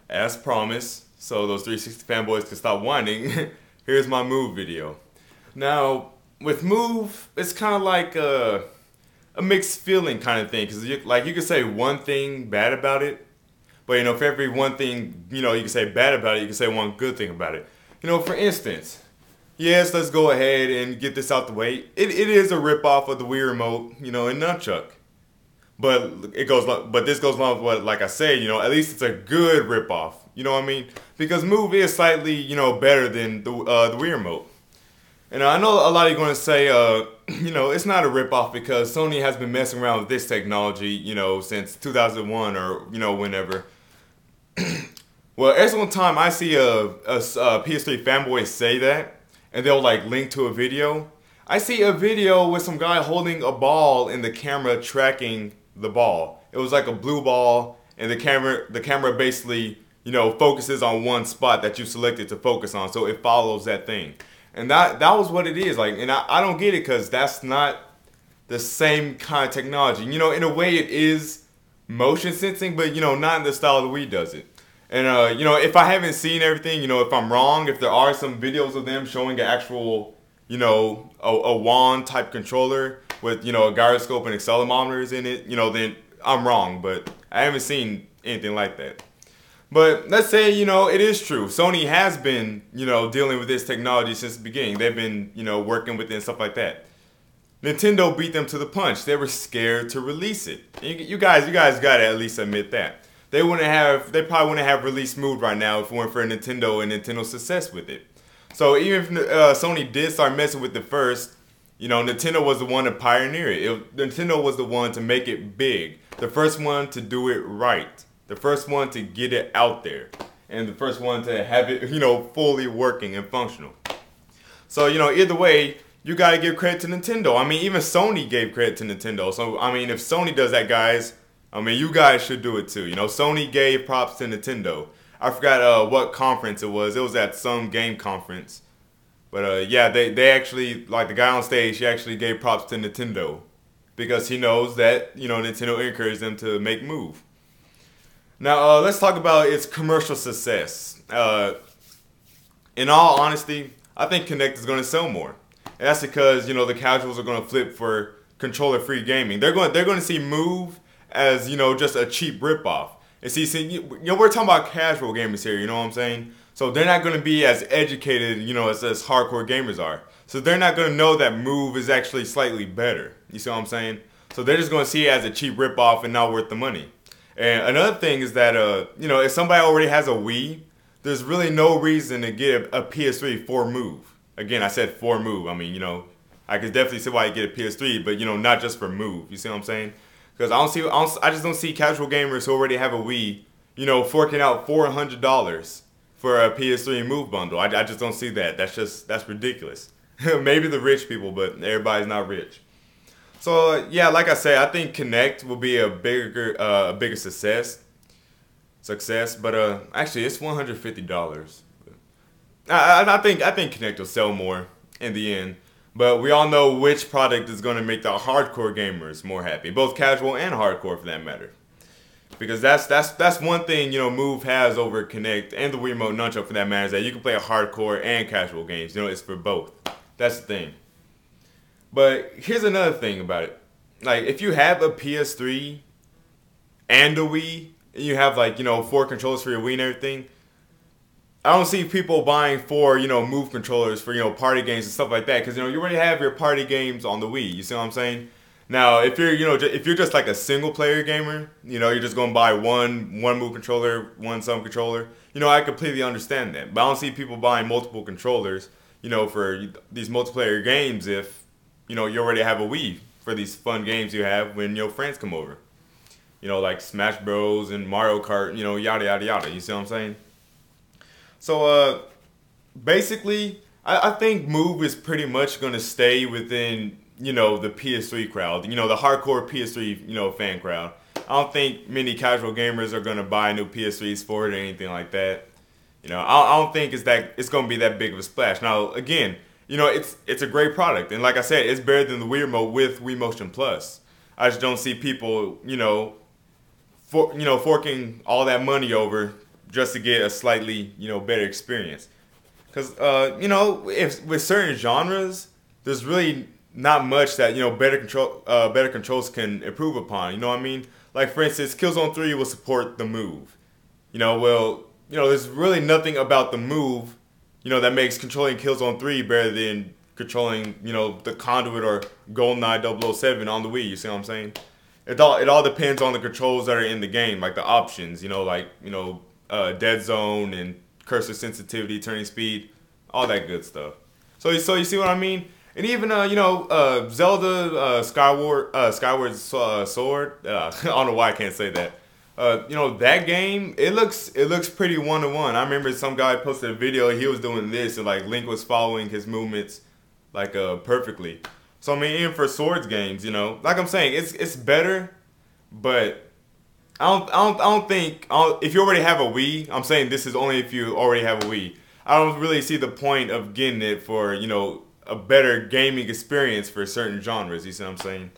As promised, so those 360 fanboys can stop whining, here's my Move video. Now, with Move, it's kind of like a mixed feeling kind of thing, because you could say one thing bad about it, but for every one thing, you can say bad about it, you can say one good thing about it. For instance, yes, let's go ahead and get this out the way. It is a ripoff of the Wii Remote, in Nunchuck. But this goes along with what, like I said, at least it's a good ripoff. You know what I mean? Because Move is slightly, better than the Wii Remote. And I know a lot of you are going to say, it's not a ripoff because Sony has been messing around with this technology, since 2001 or, whenever. Well, every single time I see a PS3 fanboy say that, and they'll like link to a video, I see a video with some guy holding a ball and the camera tracking the ball. It was like a blue ball, and the camera basically, focuses on one spot that you selected to focus on, so it follows that thing. And that was what it is like, and I don't get it because that's not the same kind of technology. In a way it is motion sensing, but not in the style the Wii does it. And if I haven't seen everything, if I'm wrong, if there are some videos of them showing an actual, a wand type controller with, a gyroscope and accelerometers in it, then I'm wrong, but I haven't seen anything like that. But let's say, it is true. Sony has been, dealing with this technology since the beginning. They've been, working with it and stuff like that. Nintendo beat them to the punch. They were scared to release it. You guys gotta at least admit that. They probably wouldn't have released Move right now if it weren't for Nintendo and Nintendo's success with it. So even if Sony did start messing with it first, Nintendo was the one to pioneer it. Nintendo was the one to make it big. The first one to do it right. The first one to get it out there. And the first one to have it, fully working and functional. So, either way, you gotta give credit to Nintendo. I mean, even Sony gave credit to Nintendo. So, I mean, if Sony does that, guys, you guys should do it too. Sony gave props to Nintendo. I forgot what conference it was. It was at some game conference. But yeah, they actually, like the guy on stage, he actually gave props to Nintendo. Because he knows that, Nintendo encouraged them to make Move. Now, let's talk about its commercial success. In all honesty, I think Kinect is going to sell more. And that's because, the casuals are going to flip for controller-free gaming. They're going to see Move as, just a cheap ripoff. And see, we're talking about casual gamers here, you know what I'm saying? So they're not going to be as educated, as hardcore gamers are. So they're not going to know that Move is actually slightly better. You see what I'm saying? So they're just going to see it as a cheap ripoff and not worth the money. And another thing is that, if somebody already has a Wii, there's really no reason to get a PS3 for Move. Again, I said for Move. I mean, I could definitely see why you get a PS3, but, not just for Move. You see what I'm saying? Because I just don't see casual gamers who already have a Wii, forking out $400 for a PS3 Move bundle. I just don't see that. That's ridiculous. Maybe the rich people, but everybody's not rich. So yeah, like I said, I think Kinect will be a bigger success. But actually, it's $150. I think Kinect will sell more in the end. But we all know which product is going to make the hardcore gamers more happy, both casual and hardcore for that matter. Because that's one thing Move has over Kinect and the Wii Remote Nunchuck for that matter, is that you can play a hardcore and casual games. It's for both. That's the thing. But here's another thing about it. Like, if you have a PS3 and a Wii, and you have, 4 controllers for your Wii and everything, I don't see people buying 4, Move controllers for, party games and stuff like that. Because, you already have your party games on the Wii. You see what I'm saying? Now, if you're, if you're just like a single-player gamer, you're just going to buy one Move controller, one Some controller, I completely understand that. But I don't see people buying multiple controllers, for these multiplayer games if, you already have a Wii for these fun games you have when your friends come over. Like Smash Bros. And Mario Kart, yada, yada, yada. You see what I'm saying? So, basically, I think Move is pretty much going to stay within, the PS3 crowd. The hardcore PS3, fan crowd. I don't think many casual gamers are going to buy new PS3s for it or anything like that. I don't think it's going to be that big of a splash. Now, again, it's a great product, and like I said, it's better than the Wii Remote with Wii Motion Plus. I just don't see people, forking all that money over just to get a slightly, better experience. Because, if with certain genres, there's really not much that, better controls can improve upon. You know what I mean? Like, for instance, Killzone 3 will support the move. There's really nothing about the move, that makes controlling Killzone 3 better than controlling, the Conduit or GoldenEye 007 on the Wii. You see what I'm saying? It all depends on the controls that are in the game, like the options, dead zone and cursor sensitivity, turning speed, all that good stuff. So you see what I mean? And even Zelda Skyward Sword. I don't know why I can't say that. That game, it looks pretty one-to-one. I remember some guy posted a video. He was doing this, and like Link was following his movements like perfectly. So I mean, even for Swords games, like I'm saying, it's better, but I don't think if you already have a Wii. I'm saying this is only if you already have a Wii. I don't really see the point of getting it for a better gaming experience for certain genres. You see what I'm saying?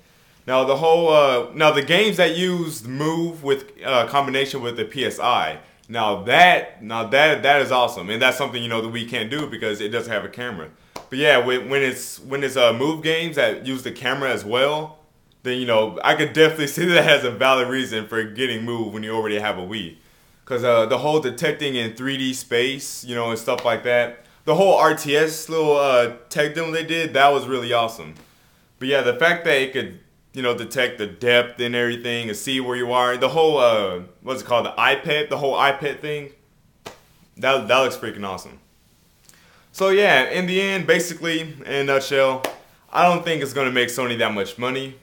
Now the games that use the Move with combination with the PSI. Now that is awesome, and that's something the Wii can't do because it doesn't have a camera. But yeah, when it's Move games that use the camera as well, then I could definitely see that as a valid reason for getting Move when you already have a Wii. Because the whole detecting in 3D space, and stuff like that, the whole RTS little tech demo they did, that was really awesome. But yeah, the fact that it could detect the depth and everything and see where you are, the whole what's it called, the whole iPad thing, that looks freaking awesome. So yeah, in the end, basically, in a nutshell, I don't think it's gonna make Sony that much money,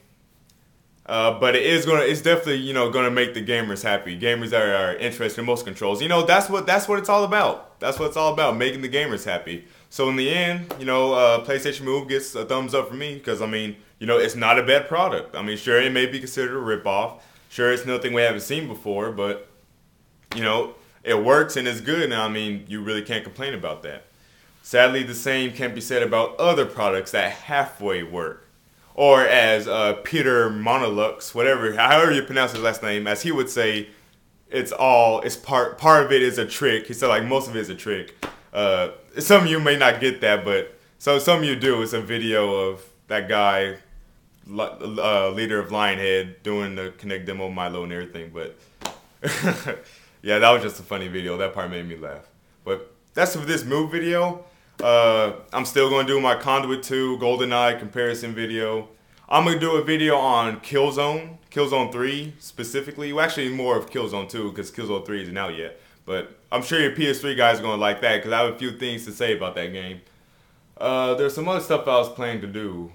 but it's definitely gonna make the gamers happy. Gamers that are interested in motion controls. That's what it's all about. That's what it's all about, making the gamers happy. So in the end, PlayStation Move gets a thumbs up for me because I mean, it's not a bad product. I mean, sure, it may be considered a ripoff. Sure, it's nothing we haven't seen before, but it works and it's good. And I mean, you really can't complain about that. Sadly, the same can't be said about other products that halfway work. Or as Peter Monolux, however you pronounce his last name, as he would say, part of it is a trick. He said like most of it is a trick. Some of you may not get that, but some of you do. It's a video of that guy, leader of Lionhead, doing the Connect demo Milo and everything. But yeah, that was just a funny video. That part made me laugh. But that's for this Move video. I'm still going to do my Conduit 2 GoldenEye comparison video. I'm going to do a video on Killzone 3 specifically. Well, actually more of Killzone 2 because Killzone 3 isn't out yet. But I'm sure your PS3 guys are going to like that because I have a few things to say about that game. There's some other stuff I was planning to do.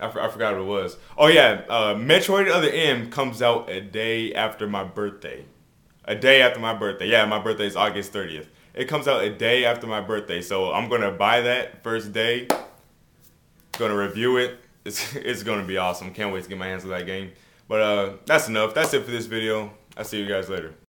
I forgot what it was. Oh yeah, Metroid Other M comes out a day after my birthday. A day after my birthday. Yeah, my birthday is August 30th. It comes out a day after my birthday, so I'm gonna buy that first day. Gonna review it. It's gonna be awesome. Can't wait to get my hands on that game. But that's enough. That's it for this video. I'll see you guys later.